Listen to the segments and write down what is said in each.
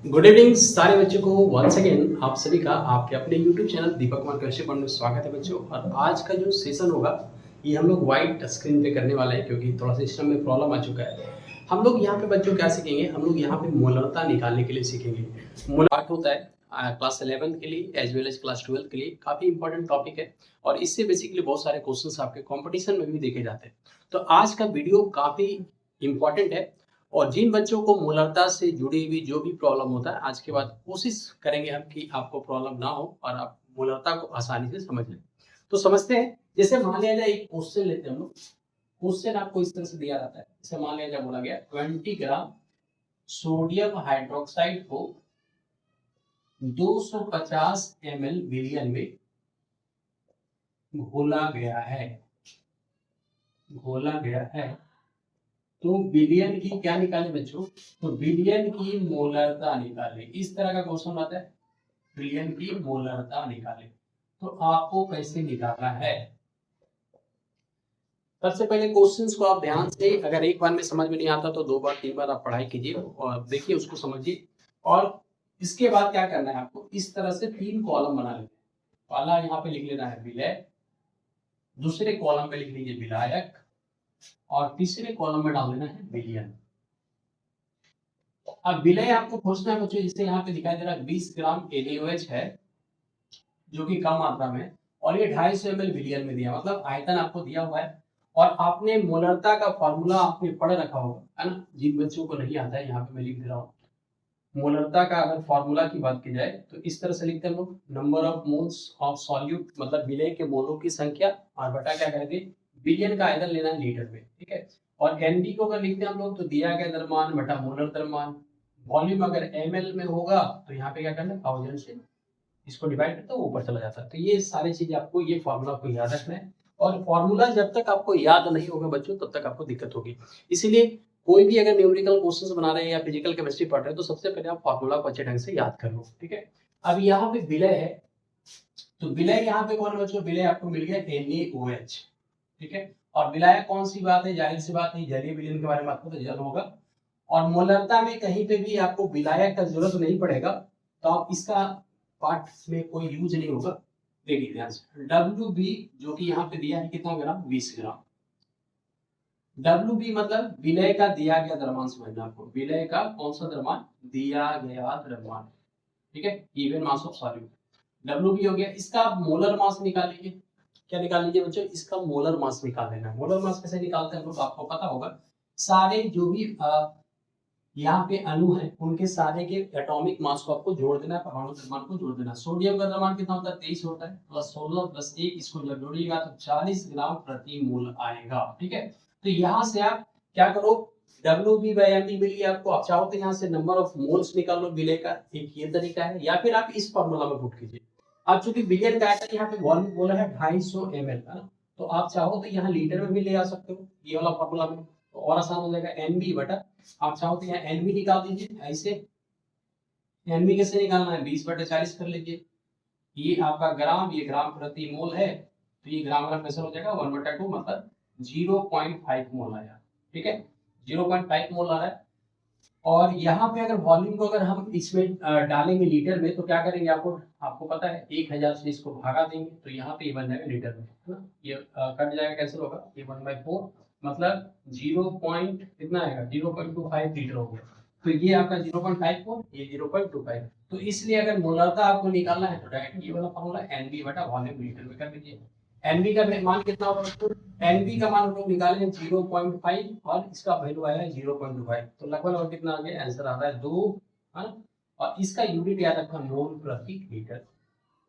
Good evening सारे बच्चों को वंस अगेन आप सभी का आपके अपने YouTube चैनल दीपक कुमार कृषि में स्वागत है बच्चों। और आज का जो सेशन होगा ये हम लोग वाइट स्क्रीन पे करने वाले हैं क्योंकि थोड़ा सिस्टम में प्रॉब्लम आ चुका है। हम लोग यहाँ पे बच्चों क्या सीखेंगे, हम लोग यहाँ पे मोलरता निकालने के लिए सीखेंगे। मोलर होता है क्लास 11 के लिए एज वेल एज क्लास 12 के लिए काफ़ी इंपॉर्टेंट टॉपिक है और इससे बेसिकली बहुत सारे क्वेश्चंस आपके कंपटीशन में भी देखे जाते हैं। तो आज का वीडियो काफ़ी इंपॉर्टेंट है और जिन बच्चों को मोलरता से जुड़ी हुई जो भी प्रॉब्लम होता है आज के बाद कोशिश करेंगे हम कि आपको प्रॉब्लम ना हो और आप मोलरता को आसानी से समझ लें। तो समझते हैं, जैसे मान लिया जाए एक क्वेश्चन लेते हैं हम लोग। क्वेश्चन आपको इस तरह से दिया जाता है, जैसे मान लिया जाए बोला गया 20 ग्राम सोडियम हाइड्रोक्साइड को 250 ml विलियन में घोला गया है। तो बिलियन की क्या निकाले बच्चों, तो बिलियन की मोलरता निकाले। इस तरह का क्वेश्चन आता है, बिलियन की मोलरता निकाले। तो आपको कैसे निकालना है, सबसे पहले क्वेश्चंस को आप ध्यान से, अगर एक बार में समझ में नहीं आता तो 2 बार 3 बार आप पढ़ाई कीजिए और देखिए, उसको समझिए। और इसके बाद क्या करना है आपको, इस तरह से 3 कॉलम बना लेना। पहला यहाँ पे लिख लेना है विलय, दूसरे कॉलम पे लिख लीजिए विलायक और तीसरे कॉलम में डाल देना है विलियन। अब विलय आपको खोजना है बच्चों, जिससे यहाँ पे दिखाई दे रहा है 20 ग्राम NaOH है जो कि कम मात्रा में, और ये 250 ml विलियन में दिया, मतलब आयतन आपको दिया हुआ है। और आपने मोलरता का फॉर्मूला आपने पढ़ रखा होगा, है ना। जिन बच्चों को नहीं आता है यहाँ पे मैं लिख दे रहा हूँ। मोलरता का अगर फॉर्मूला की बात की जाए तो इस तरह से लिखते हैं हम लोग, number of moles of solute, मतलब विलय के मोलों की संख्या और बटा क्या करेंगे, बिलियन का आयतन लेना है लीटर में, ठीक है। और एनडी को अगर लिखते हैं हम लोग तो दिया गया द्रव्यमान बटा मोलर द्रव्यमान। वॉल्यूम अगर ml में होगा तो यहाँ पे क्या करना है, 1000 से इसको डिवाइड करते हो ऊपर चला जाता है। तो ये सारी चीजें आपको, ये फॉर्मूला को याद रखना है। और फॉर्मूला जब तक आपको याद नहीं होगा बच्चों तब तक आपको दिक्कत होगी। इसीलिए कोई भी अगर न्यूमेरिकल क्वेश्चंस बना रहे हैं या फिजिकल केमिस्ट्री पढ़ रहे हैं तो सबसे पहले आप फॉर्मूला को अच्छे ढंग से याद कर लो, ठीक है। अब यहाँ पे विलय है, तो विलय यहाँ पे कौन है बच्चों, विलय आपको मिल गया NaOH, ठीक है। और विलायक कौन सी बात है, जाहिर सी बात है जलीय विलयन के बारे में आपको तो जल होगा। और मोलरता में कहीं पे भी आपको विलायक का जरूरत नहीं पड़ेगा, तो आप इसका पार्ट में कोई यूज नहीं होगा। देखिए ध्यान से, WB जो कि यहाँ पे दिया है कितना ग्राम, 20 ग्राम। WB मतलब विलय का दिया गया द्रव्यमान समझना आपको, विलय का कौन सा द्रव्यमान, दिया गया द्रव्यमान, ठीक है, even mass of solute. WB हो गया, इसका आप मोलर मास निकाल लीजिए। क्या निकाल लीजिए बच्चों, इसका मोलर मास निकाल लेना है। मोलर मास कैसे निकालते हैं हम लोग, आपको पता होगा। सारे जो भी यहाँ पे अणु है उनके सारे के एटॉमिक मास को आपको जोड़ देना है, परमाणु द्रव्यमान को जोड़ देना। सोडियम का द्रव्यमान कितना होता है, 23 होता है, प्लस 16 प्लस 1, इसको जब जोड़िएगा तो 40 ग्राम प्रति मोल आएगा, ठीक है। तो यहाँ से आप क्या करो, WB/md मिल गया आपको। आप चाहो तो यहाँ से नंबर ऑफ मोल्स निकाल लो विलय का, एक ये तरीका है, या फिर आप इस फॉर्मूला में पुट कीजिए। अब चूंकि विलयन का आयतन यहाँ पे वॉल्यूम बोला है 250 ml का ना, तो आप चाहो तो यहाँ लीटर में भी ले आ सकते हो, ये वाला फॉर्मूला में, तो और आसान हो जाएगा। NB बटा, आप चाहो तो यहाँ NB निकाल दीजिए ऐसे। NB कैसे निकालना है, 20/40 कर लीजिए। ये आपका ग्राम, ये ग्राम प्रति मोल है, तो ये ग्राम का कैसे हो जाएगा 1/2, मतलब 0.5 मोल आया, ठीक है, 0.5 मोल आ रहा है। और यहाँ पे अगर वॉल्यूम को अगर हम इसमें डालेंगे लीटर में तो क्या करेंगे, आपको पता है 1000 से इसको भागा देंगे तो यहाँ पे ये बन जाएगा लीटर में, है ना। ये कट जाएगा, कैसे होगा, ये 1/4 मतलब 0. कितना आएगा, 0.25 लीटर हो गया। तो ये आपका 0.54, ये 0.25। तो इसलिए अगर मोलरता आपको निकालना है तो डायरेक्ट ये वाला फॉर्मूला NB बटा वॉल्यूम लीटर में कर दीजिए। NB का मान कितना होगा दोस्तों, NB का मान हम लोग निकाले हैं 0.5 और इसका वैल्यू आया है 0.25, तो लगभग कितना आ गया, आंसर आ रहा है 2, है ना। और इसका यूनिट याद रखना मोल प्रति लीटर।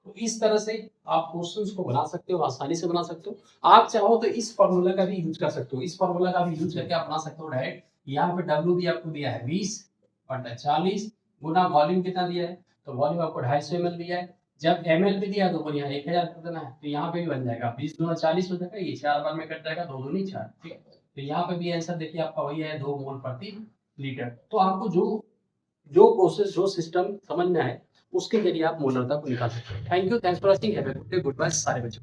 तो इस तरह से आप क्वेश्चंस को बना सकते हो, आसानी से बना सकते हो। आप चाहो तो इस फॉर्मूला का भी यूज कर सकते हो, इस फॉर्मूला का भी यूज करके आप बना सकते हो डायरेक्ट। यहाँ पे WB आपको दिया है 20/40 गुना वॉल्यूम कितना दिया है, तो वॉल्यूम आपको 250 ml दिया है। जब ml पे दिया तो ऊपर यहाँ 1000 कर देना है, तो यहाँ पे भी बन जाएगा 20 गुना 40 हो जाएगा, ये 4 बार में कट जाएगा, 2 दूनी 4, ठीक है। तो यहाँ पे भी आंसर देखिए आपका वही है, 2 मोल प्रति लीटर। तो आपको जो प्रोसेस, जो सिस्टम समझना है उसके जरिए आप मोलरता को निकाल सकते हैं। Thank you, thanks for watching, have a good day, goodbye सारे बच्चों।